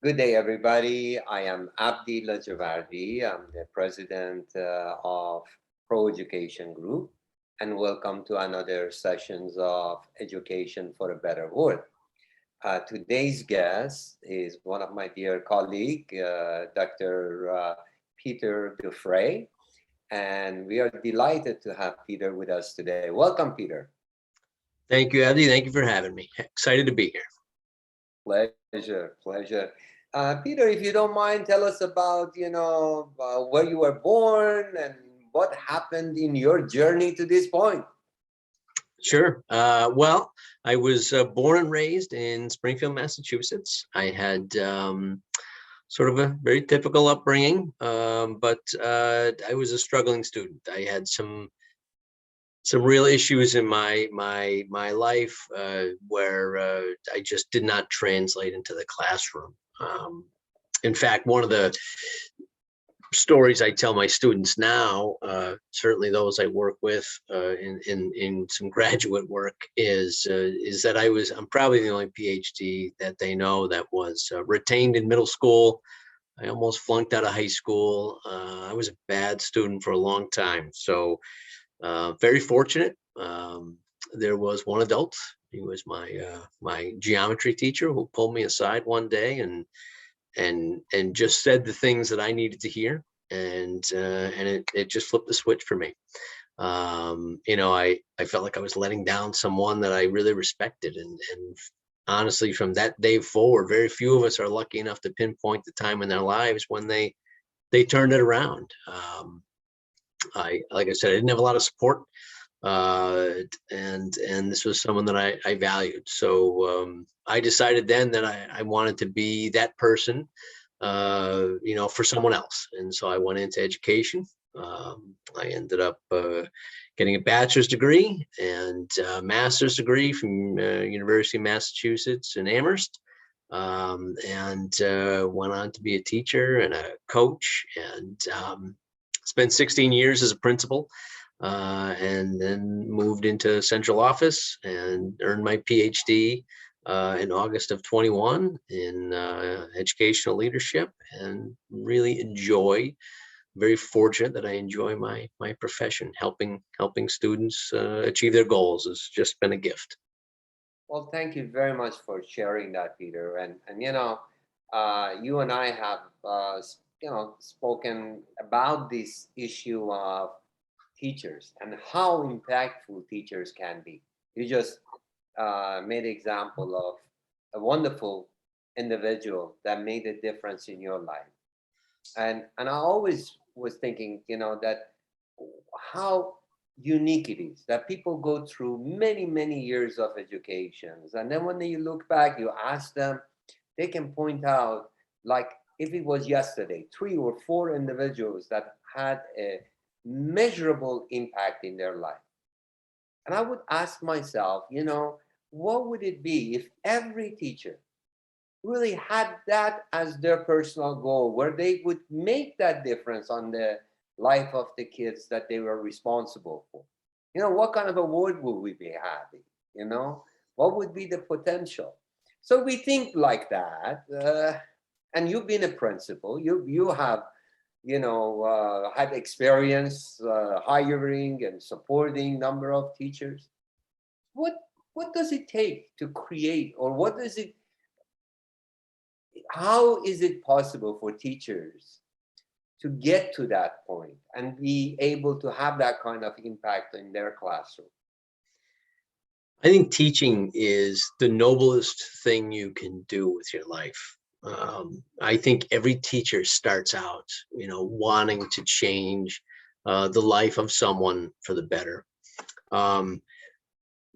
Good day, everybody. I am Abdi Lajavardi. I'm the president of Pro Education Group, and welcome to another sessions of Education for a Better World. Today's guest is one of my dear colleague, Dr. Peter Dufresne, and we are delighted to have Peter with us today. Welcome, Peter. Thank you, Abdi. Thank you for having me. Excited to be here. Pleasure. Peter, if you don't mind, tell us about, where you were born and what happened in your journey to this point. Sure. Well, I was born and raised in Springfield, Massachusetts. I had sort of a very typical upbringing, but I was a struggling student. I had some real issues in my life where I just did not translate into the classroom. In fact, one of the stories I tell my students now, certainly those I work with in some graduate work, is that I'm probably the only PhD that they know that was retained in middle school. I almost flunked out of high school. I was a bad student for a long time. So very fortunate. There was one adult. He was my geometry teacher who pulled me aside one day and just said the things that I needed to hear, and it just flipped the switch for me. I felt like I was letting down someone that I really respected, and honestly, from that day forward, very few of us are lucky enough to pinpoint the time in their lives when they turned it around. Like I said, I didn't have a lot of support, and this was someone that I valued. So I decided then that I wanted to be that person, for someone else. And so I went into education. I ended up getting a bachelor's degree and a master's degree from University of Massachusetts in Amherst, and went on to be a teacher and a coach, and spent 16 years as a principal, and then moved into central office and earned my PhD in August of 21 in educational leadership, and really very fortunate that I enjoy my profession. Helping students achieve their goals has just been a gift. Well, thank you very much for sharing that, Peter. And you and I have spoken about this issue of teachers and how impactful teachers can be. You just made an example of a wonderful individual that made a difference in your life. And I always was thinking, that how unique it is that people go through many years of educations, and then when you look back, you ask them, they can point out, like if it was yesterday, 3 or 4 individuals that had a measurable impact in their life. And I would ask myself, what would it be if every teacher really had that as their personal goal, where they would make that difference on the life of the kids that they were responsible for? What kind of a world would we be having? What would be the potential? So we think like that. And you've been a principal. You have, had experience hiring and supporting number of teachers. What does it take to create, or how is it possible for teachers to get to that point and be able to have that kind of impact in their classroom? I think teaching is the noblest thing you can do with your life. I think every teacher starts out, wanting to change the life of someone for the better.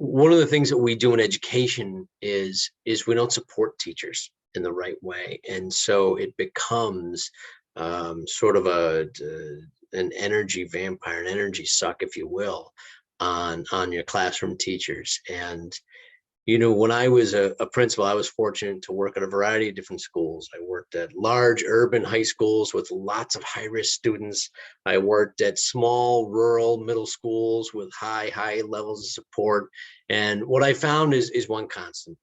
One of the things that we do in education is we don't support teachers in the right way, and so it becomes sort of an energy vampire, an energy suck, if you will, on your classroom teachers. And when I was a principal, I was fortunate to work at a variety of different schools. I worked at large urban high schools with lots of high-risk students. I worked at small rural middle schools with high levels of support. And what I found is one constant.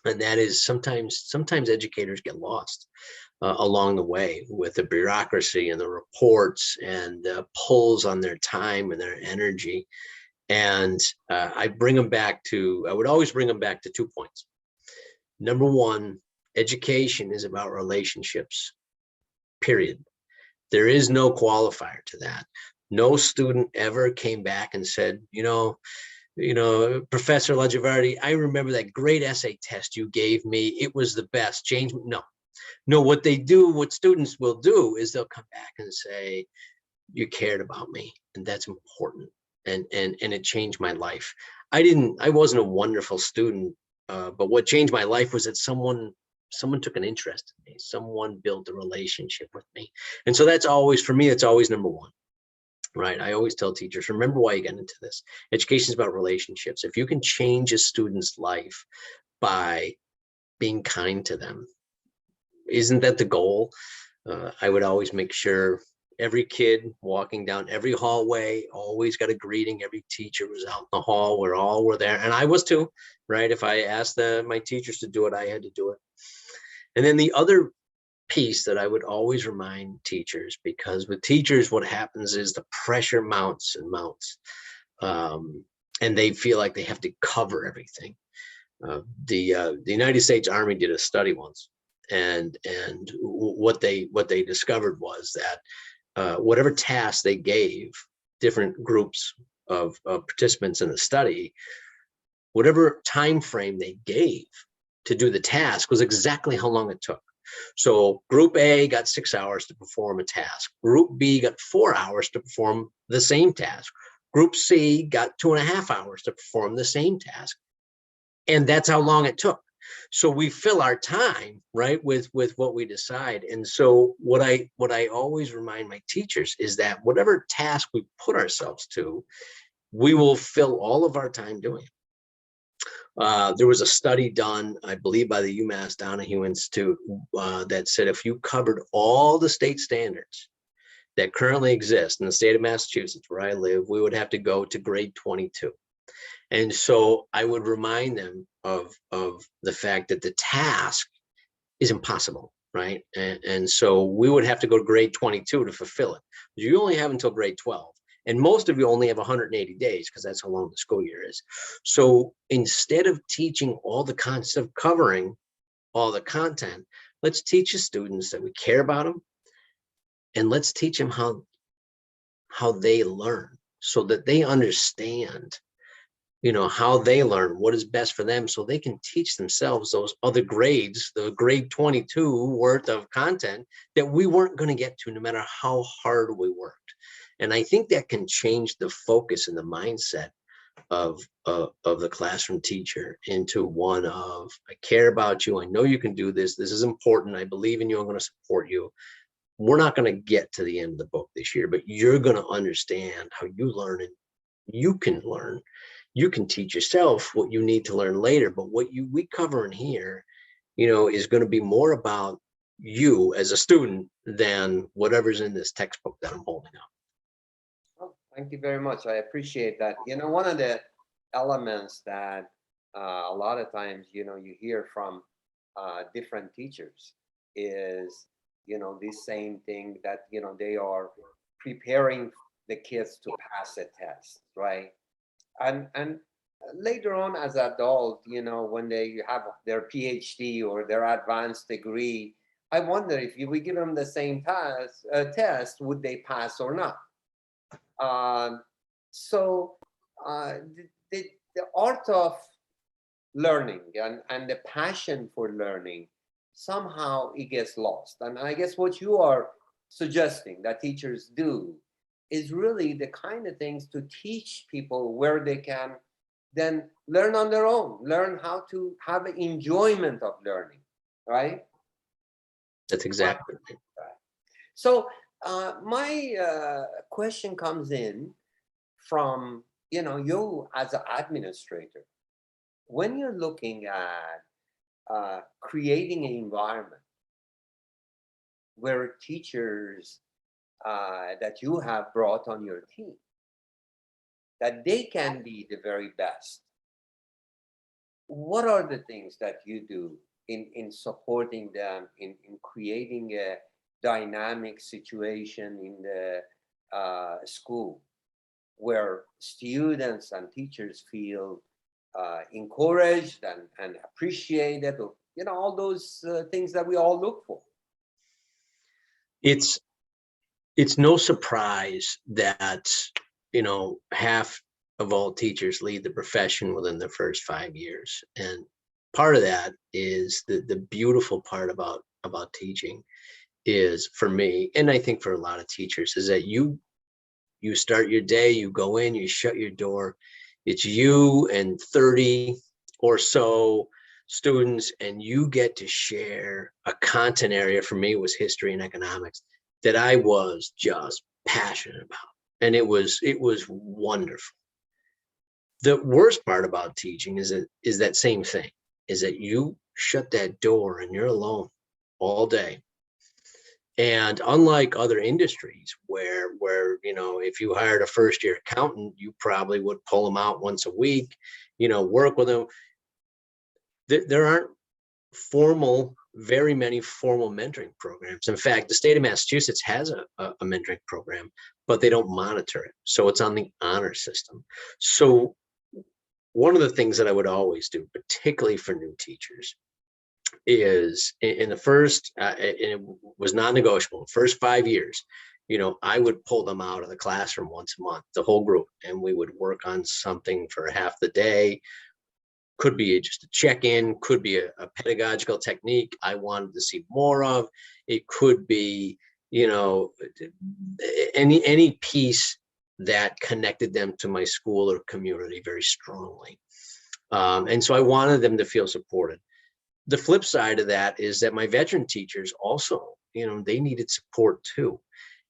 And that is sometimes educators get lost along the way with the bureaucracy and the reports and the pulls on their time and their energy. And I would always bring them back to 2 points. Number one, education is about relationships, period. There is no qualifier to that. No student ever came back and said, Professor Lajavardi, I remember that great essay test you gave me. It was the best. Change. No, what students will do is they'll come back and say, you cared about me, and that's important. And it changed my life. I wasn't a wonderful student, but what changed my life was that someone took an interest in me. Someone built a relationship with me. And so that's always, for me, it's always number one. Right. I always tell teachers, remember why you got into this. Education is about relationships. If you can change a student's life by being kind to them, isn't that the goal? I would always make sure every kid walking down every hallway always got a greeting. Every teacher was out in the hall. We're all were there. And I was too, right? If I asked my teachers to do it, I had to do it. And then the other piece that I would always remind teachers, because with teachers, what happens is the pressure mounts and mounts, and they feel like they have to cover everything. The United States Army did a study once, and what they discovered was that whatever task they gave different groups of participants in the study, whatever time frame they gave to do the task was exactly how long it took. So group A got 6 hours to perform a task. Group B got 4 hours to perform the same task. Group C got 2.5 hours to perform the same task. And that's how long it took. So we fill our time, right, with what we decide. And so what I always remind my teachers is that whatever task we put ourselves to, we will fill all of our time doing it. There was a study done, I believe, by the UMass Donahue Institute that said if you covered all the state standards that currently exist in the state of Massachusetts, where I live, we would have to go to grade 22. And so I would remind them of the fact that the task is impossible, right? And so we would have to go to grade 22 to fulfill it. You only have until grade 12. And most of you only have 180 days because that's how long the school year is. So instead of teaching all the concept, covering all the content, let's teach the students that we care about them, and let's teach them how they learn so that they understand, how they learn, what is best for them, so they can teach themselves those other grades, the grade 22 worth of content that we weren't going to get to no matter how hard we worked. And I think that can change the focus and the mindset of the classroom teacher into one of, I care about you. I know you can do this. This is important. I believe in you. I'm going to support you. We're not going to get to the end of the book this year, but you're going to understand how you learn, and you can learn. You can teach yourself what you need to learn later. But what we cover in here, is going to be more about you as a student than whatever's in this textbook that I'm holding up. Thank you very much. I appreciate that. One of the elements that a lot of times, you hear from different teachers is, this same thing that, they are preparing the kids to pass a test, right? And later on as adult, when they have their PhD or their advanced degree, I wonder if we give them the same test, would they pass or not? So the art of learning and the passion for learning, somehow it gets lost. And I guess what you are suggesting that teachers do is really the kind of things to teach people where they can then learn on their own, learn how to have enjoyment of learning, right? That's exactly right. So my question comes in from, you as an administrator. When you're looking at creating an environment where teachers that you have brought on your team, that they can be the very best, what are the things that you do in supporting them in creating a dynamic situation in the school where students and teachers feel encouraged and appreciated, or all those things that we all look for? It's it's no surprise that, half of all teachers leave the profession within the first 5 years. And part of that is the beautiful part about teaching is, for me, and I think for a lot of teachers, is that you start your day, you go in, you shut your door. It's you and 30 or so students, and you get to share a content area. For me, it was history and economics that I was just passionate about. And it was wonderful. The worst part about teaching is that same thing, is that you shut that door and you're alone all day. And unlike other industries where if you hired a first year accountant, you probably would pull them out once a week, work with them. There aren't very many formal mentoring programs. In fact, the state of Massachusetts has a mentoring program, but they don't monitor it. So it's on the honor system. So one of the things that I would always do, particularly for new teachers, is in the first, and it was non-negotiable, first 5 years, I would pull them out of the classroom once a month, the whole group, and we would work on something for half the day. Could be just a check-in, could be a pedagogical technique I wanted to see more of. It could be, any piece that connected them to my school or community very strongly. And so I wanted them to feel supported. The flip side of that is that my veteran teachers also, they needed support too.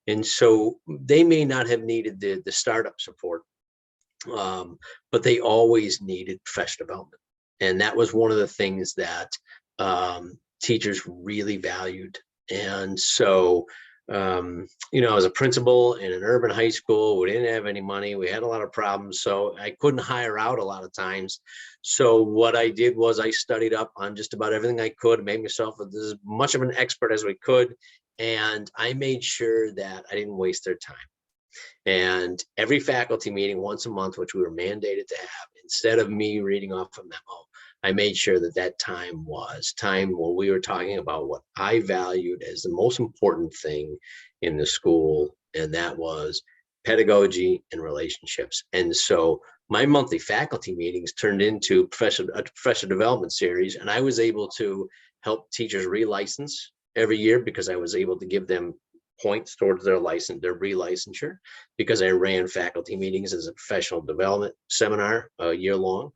And so they may not have needed the startup support, but they always needed professional development. And that was one of the things that teachers really valued. And so, I was a principal in an urban high school. We didn't have any money. We had a lot of problems. So I couldn't hire out a lot of times. So what I did was I studied up on just about everything I could, made myself as much of an expert as we could. And I made sure that I didn't waste their time. And every faculty meeting once a month, which we were mandated to have, instead of me reading off a memo, I made sure that time was time where we were talking about what I valued as the most important thing in the school, and that was pedagogy and relationships. And so my monthly faculty meetings turned into a professional development series, and I was able to help teachers relicense every year because I was able to give them points towards their relicensure, because I ran faculty meetings as a professional development seminar a year long.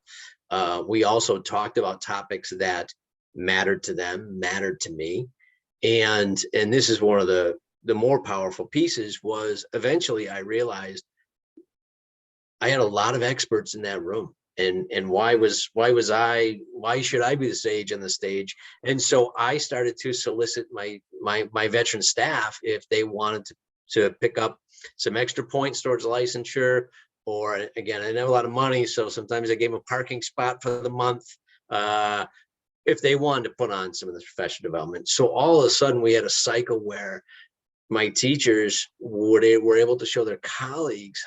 We also talked about topics that mattered to them, mattered to me. And this is one of the more powerful pieces. Was eventually I realized I had a lot of experts in that room. And why should I be the sage on the stage? And so I started to solicit my veteran staff if they wanted to pick up some extra points towards licensure. Or again, I didn't have a lot of money, so sometimes I gave them a parking spot for the month, if they wanted to put on some of this professional development. So all of a sudden we had a cycle where my teachers were able to show their colleagues,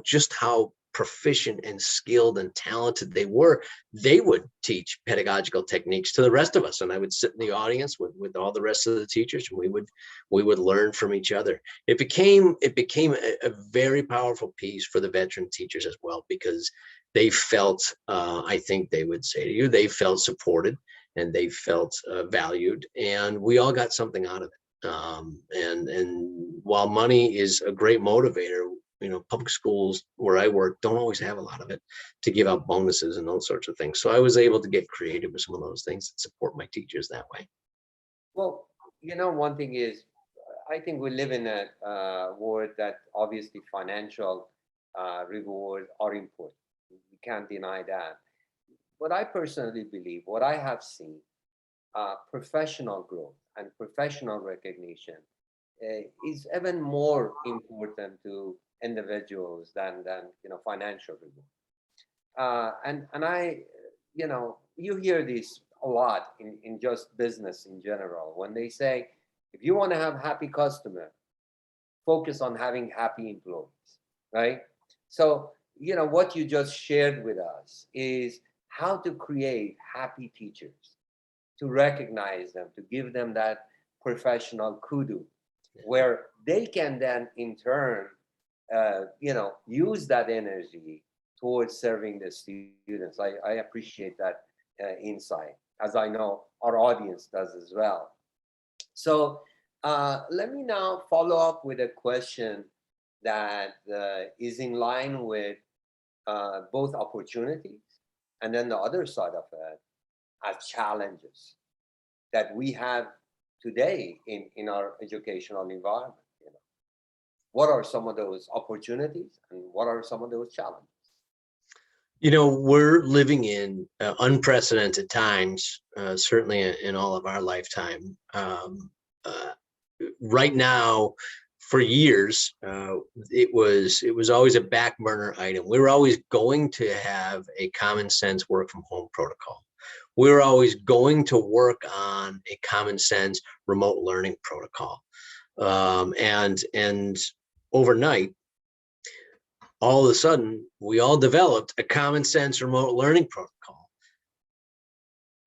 just how proficient and skilled and talented they were. They would teach pedagogical techniques to the rest of us, and I would sit in the audience with all the rest of the teachers, and we would learn from each other. It became a very powerful piece for the veteran teachers as well, because they felt, I think they would say to you, they felt supported and they felt valued, and we all got something out of it. And while money is a great motivator, public schools where I work don't always have a lot of it to give out bonuses and those sorts of things. So I was able to get creative with some of those things and support my teachers that way. Well, one thing is, I think we live in a world that obviously financial rewards are important. We can't deny that. But I personally believe, what I have seen, professional growth and professional recognition is even more important to individuals than financial reward. And I you hear this a lot in just business in general when they say, if you want to have happy customer, focus on having happy employees, right? So, what you just shared with us is how to create happy teachers, to recognize them, to give them that professional kudu, where they can then in turn, use that energy towards serving the students. I appreciate that insight, as I know our audience does as well. So let me now follow up with a question that is in line with both opportunities and then the other side of it as challenges that we have today in our educational environment. What are some of those opportunities and what are some of those challenges? We're living in unprecedented times, certainly in all of our lifetime. Uh, right now, for years, it was always a back burner item. We were always going to have a common sense work from home protocol. We were always going to work on a common sense remote learning protocol, and overnight, all of a sudden, we all developed a common sense remote learning protocol.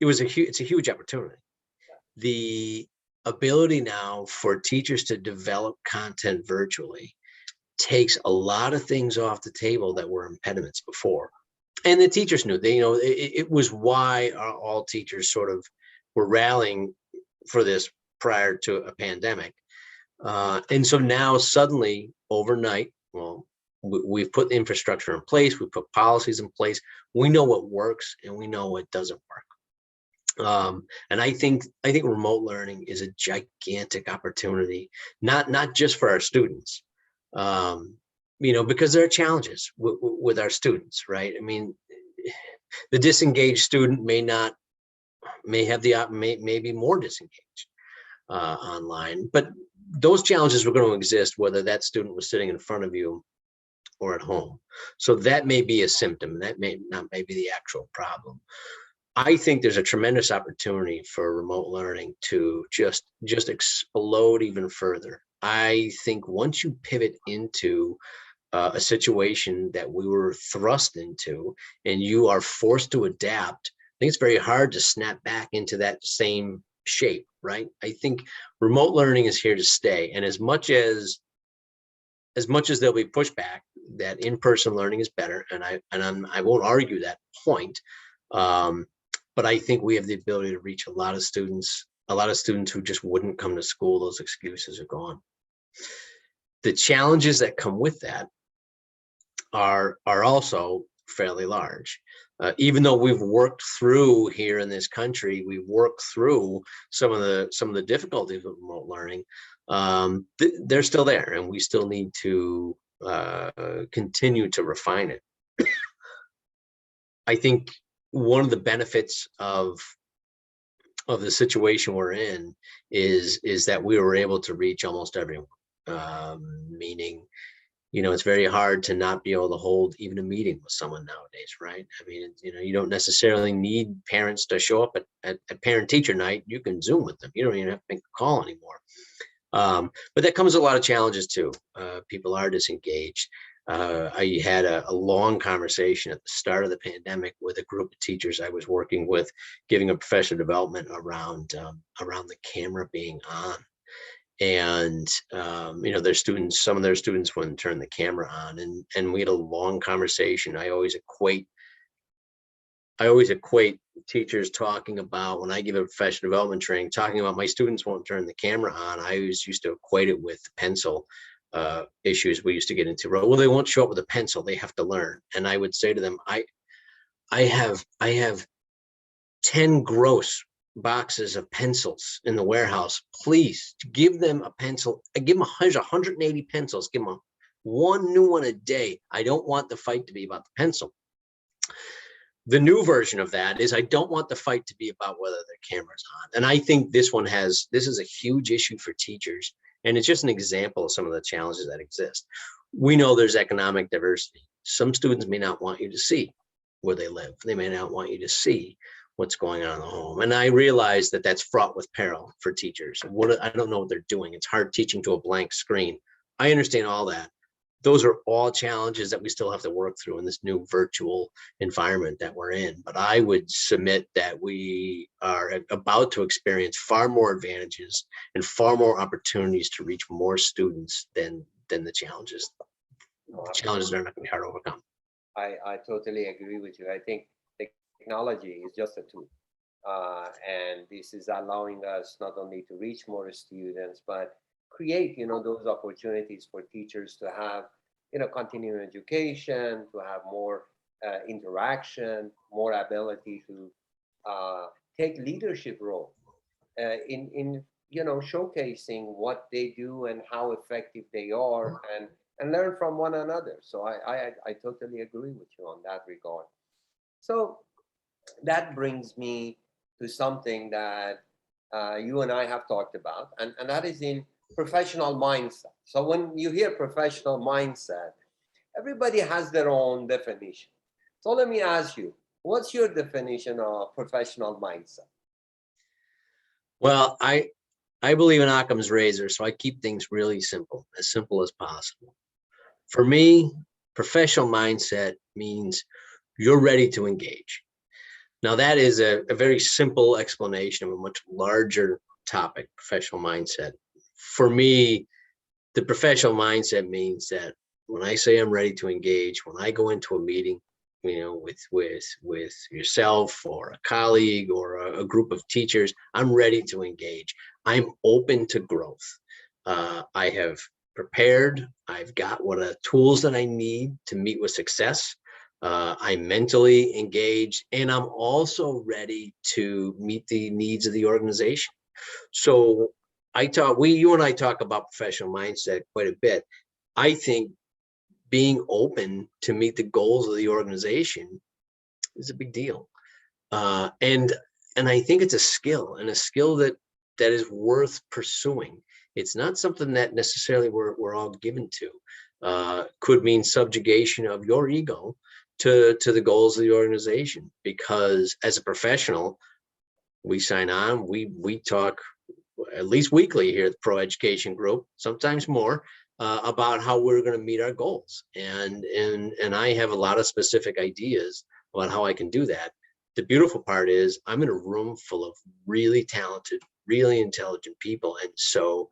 It's a huge opportunity. The ability now for teachers to develop content virtually takes a lot of things off the table that were impediments before. And the teachers knew, it was why all teachers sort of were rallying for this prior to a pandemic. And so now suddenly overnight, well, we've put the infrastructure in place, we put policies in place, we know what works and we know what doesn't work. And I think remote learning is a gigantic opportunity, not just for our students, because there are challenges with our students, right? I mean, the disengaged student may be more disengaged online, but those challenges were going to exist whether that student was sitting in front of you or at home. So that may be a symptom. That may be the actual problem. I think there's a tremendous opportunity for remote learning to just explode even further. I think once you pivot into a situation that we were thrust into and you are forced to adapt, I think it's very hard to snap back into that same shape, right? I think remote learning is here to stay. And as much as there'll be pushback that in-person learning is better, and I won't argue that point, but I think we have the ability to reach a lot of students who just wouldn't come to school. Those excuses are gone. The challenges that come with that are also fairly large. Even though we've worked through here in this country, we've worked through some of the difficulties of remote learning. They're still there, and we still need to continue to refine it. I think one of the benefits of the situation we're in is that we were able to reach almost everyone. Meaning, it's very hard to not be able to hold even a meeting with someone nowadays, right? I mean, you don't necessarily need parents to show up at parent-teacher night. You can Zoom with them. You don't even have to make a call anymore. But that comes with a lot of challenges too. People are disengaged. I had a long conversation at the start of the pandemic with a group of teachers I was working with, giving a professional development around the camera being on. And some of their students wouldn't turn the camera on, and we had a long conversation. I always equate teachers talking about, when I give a professional development training, talking about my students won't turn the camera on. I always used to equate it with pencil issues we used to get into. Well, they won't show up with a pencil, they have to learn. And I would say to them, I have 10 gross boxes of pencils in the warehouse. Please give them a pencil. I give them 180 pencils. Give them one new one a day. I don't want the fight to be about the pencil. The new version of that is I don't want the fight to be about whether the camera's on. And I think this is a huge issue for teachers. And it's just an example of some of the challenges that exist. We know there's economic diversity. Some students may not want you to see where they live. They may not want you to see what's going on in the home. And I realize that that's fraught with peril for teachers. I don't know what they're doing. It's hard teaching to a blank screen. I understand all that. Those are all challenges that we still have to work through in this new virtual environment that we're in. But I would submit that we are about to experience far more advantages and far more opportunities to reach more students than the challenges. No, The challenges are not going to be hard to overcome. I totally agree with you. I think technology is just a tool. And this is allowing us not only to reach more students, but create, those opportunities for teachers to have, continuing education, to have more interaction, more ability to uh, take leadership role in showcasing what they do and how effective they are, and learn from one another. So I totally agree with you on that regard. So that brings me to something that you and I have talked about, and that is in professional mindset. So when you hear professional mindset, everybody has their own definition. So let me ask you, what's your definition of professional mindset? Well, I believe in Occam's razor, so I keep things really simple as possible. For me, professional mindset means you're ready to engage. Now, that is a very simple explanation of a much larger topic, professional mindset. For me, the professional mindset means that when I say I'm ready to engage, when I go into a meeting, with yourself or a colleague or a group of teachers, I'm ready to engage. I'm open to growth. I have prepared. I've got what tools that I need to meet with success. I'm mentally engaged, and I'm also ready to meet the needs of the organization. So you and I talk about professional mindset quite a bit. I think being open to meet the goals of the organization is a big deal. And I think it's a skill, and a skill that is worth pursuing. It's not something that necessarily we're all given to. Could mean subjugation of your ego to the goals of the organization, because as a professional, we sign on, we talk at least weekly here at the Pro Education Group, sometimes more, about how we're going to meet our goals. And I have a lot of specific ideas about how I can do that. The beautiful part is I'm in a room full of really talented, really intelligent people. And so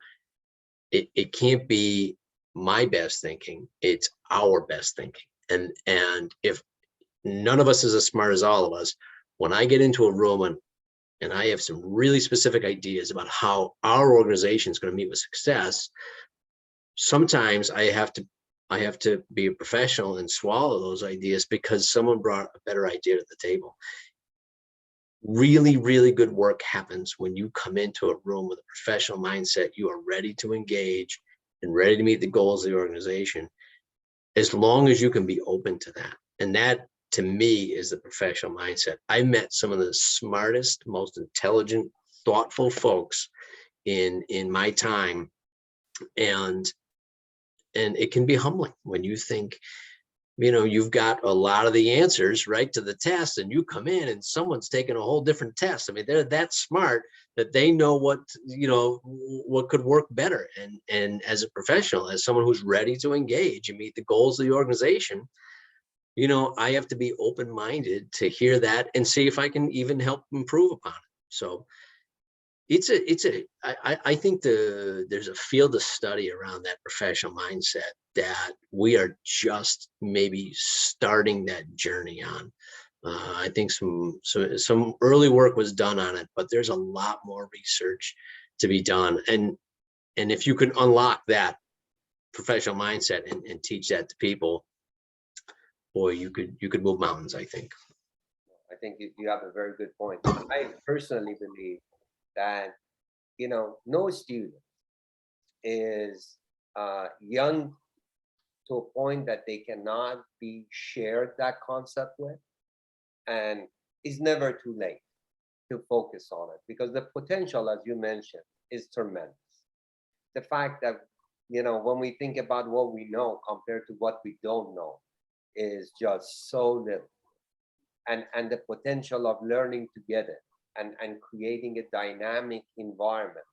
it can't be my best thinking, it's our best thinking. And if none of us is as smart as all of us, when I get into a room and I have some really specific ideas about how our organization is going to meet with success, sometimes I have to be a professional and swallow those ideas because someone brought a better idea to the table. Really, really good work happens when you come into a room with a professional mindset. You are ready to engage and ready to meet the goals of the organization, as long as you can be open to that. And that, to me, is the professional mindset. I met some of the smartest, most intelligent, thoughtful folks in my time, and it can be humbling when you think, you've got a lot of the answers right to the test, and you come in and someone's taking a whole different test. I mean, they're that smart that they know what could work better. And as a professional, as someone who's ready to engage and meet the goals of the organization, I have to be open-minded to hear that and see if I can even help improve upon it. So I think there's a field of study around that professional mindset that we are just maybe starting that journey on. I think some early work was done on it, but there's a lot more research to be done. And if you can unlock that professional mindset and teach that to people, boy, you could move mountains, I think. I think you have a very good point. I personally believe that no student is young to a point that they cannot be shared that concept with, and it's never too late to focus on it, because the potential, as you mentioned, is tremendous. The fact that when we think about what we know compared to what we don't know is just so little. and the potential of learning together and creating a dynamic environment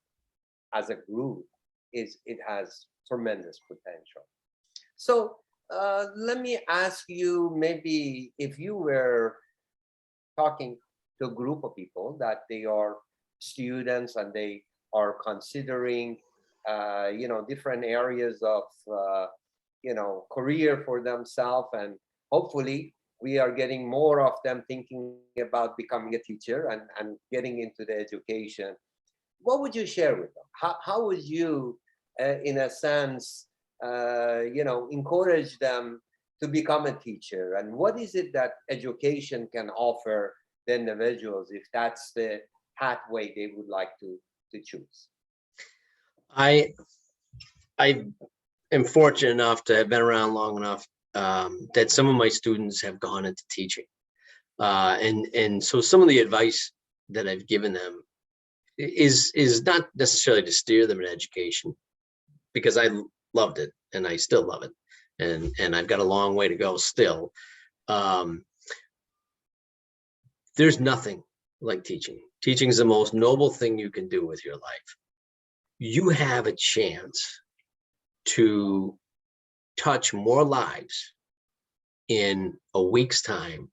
as a group it has tremendous potential. So let me ask you, maybe if you were talking to a group of people that they are students and they are considering different areas of career for themselves, and hopefully we are getting more of them thinking about becoming a teacher and getting into the education. What would you share with them? How would you in a sense encourage them to become a teacher, and what is it that education can offer the individuals if that's the pathway they would like to choose? I I am fortunate enough to have been around long enough that some of my students have gone into teaching, and so some of the advice that I've given them is not necessarily to steer them in education, because I loved it and I still love it, and I've got a long way to go still. Um, there's nothing like teaching. Teaching is the most noble thing you can do with your life. You have a chance to touch more lives in a week's time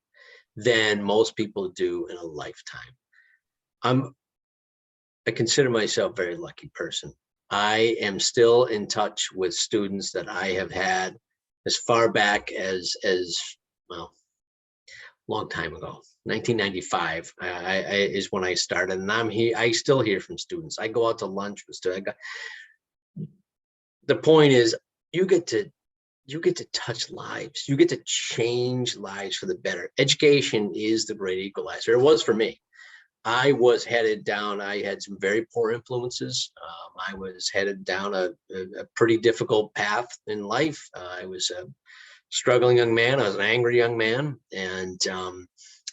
than most people do in a lifetime. I consider myself a very lucky person. I am still in touch with students that I have had as far back as well, long time ago. 1995 is when I started, and I'm here. I still hear from students. I go out to lunch with students. The point is, you get to touch lives. You get to change lives for the better. Education is the great equalizer. It was for me. I was headed down. I had some very poor influences. I was headed down a pretty difficult path in life. I was a struggling young man. I was an angry young man, and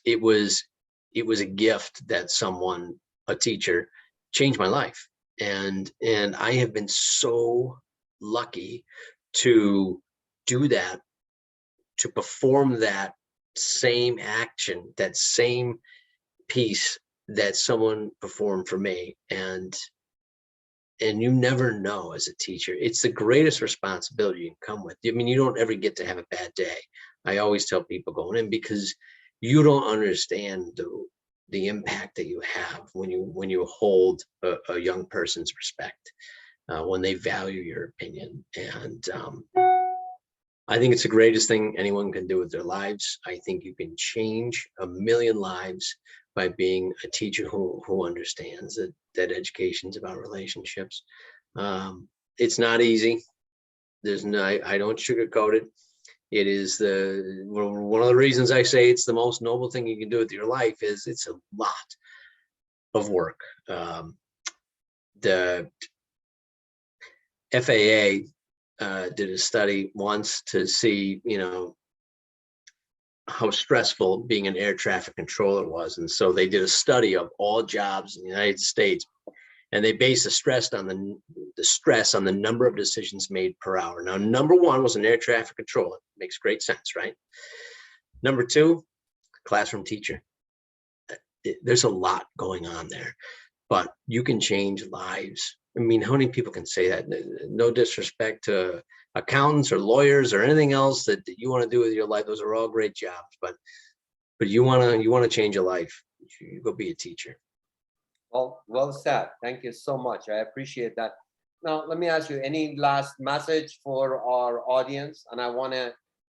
it was a gift that someone, a teacher, changed my life. And I have been so lucky to do that, to perform that same action, that same piece that someone performed for me. And you never know as a teacher. It's the greatest responsibility you can come with. I mean, you don't ever get to have a bad day. I always tell people going in, because you don't understand the impact that you have when you hold a young person's respect, when they value your opinion. And I think it's the greatest thing anyone can do with their lives. I think you can change a million lives by being a teacher who understands that education is about relationships. It's not easy. I don't sugarcoat it. It is one of the reasons I say it's the most noble thing you can do with your life. Is it's a lot of work. The FAA did a study once to see, how stressful being an air traffic controller was. And so they did a study of all jobs in the United States, and they based the stress on the number of decisions made per hour. Now, number one was an air traffic controller. Makes great sense, right? Number two, classroom teacher. There's a lot going on there, but you can change lives. I mean, how many people can say that? No disrespect to accountants or lawyers or anything else that you want to do with your life. Those are all great jobs, but you want to change your life. You go be a teacher. Well said. Thank you so much. I appreciate that. Now, let me ask you, any last message for our audience? And I want to,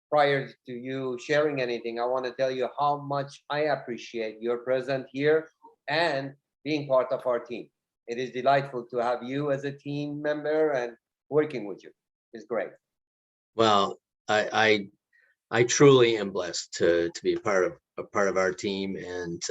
prior to you sharing anything, I want to tell you how much I appreciate your presence here and being part of our team. It is delightful to have you as a team member, and working with you is great. Well, I truly am blessed to be a part of our team, and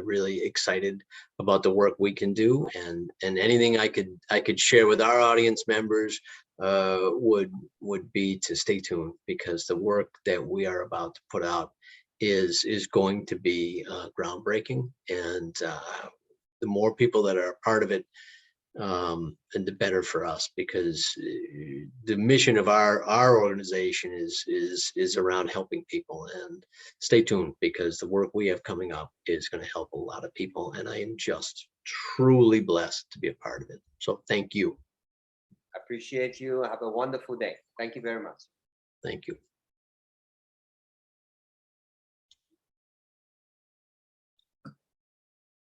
really excited about the work we can do, and anything I could share with our audience members would be to stay tuned, because the work that we are about to put out is going to be groundbreaking, and the more people that are a part of it, and the better for us, because the mission of our organization is around helping people. And stay tuned, because the work we have coming up is going to help a lot of people, and I am just truly blessed to be a part of it. So thank you. Appreciate you. Have a wonderful day. Thank you very much. Thank you.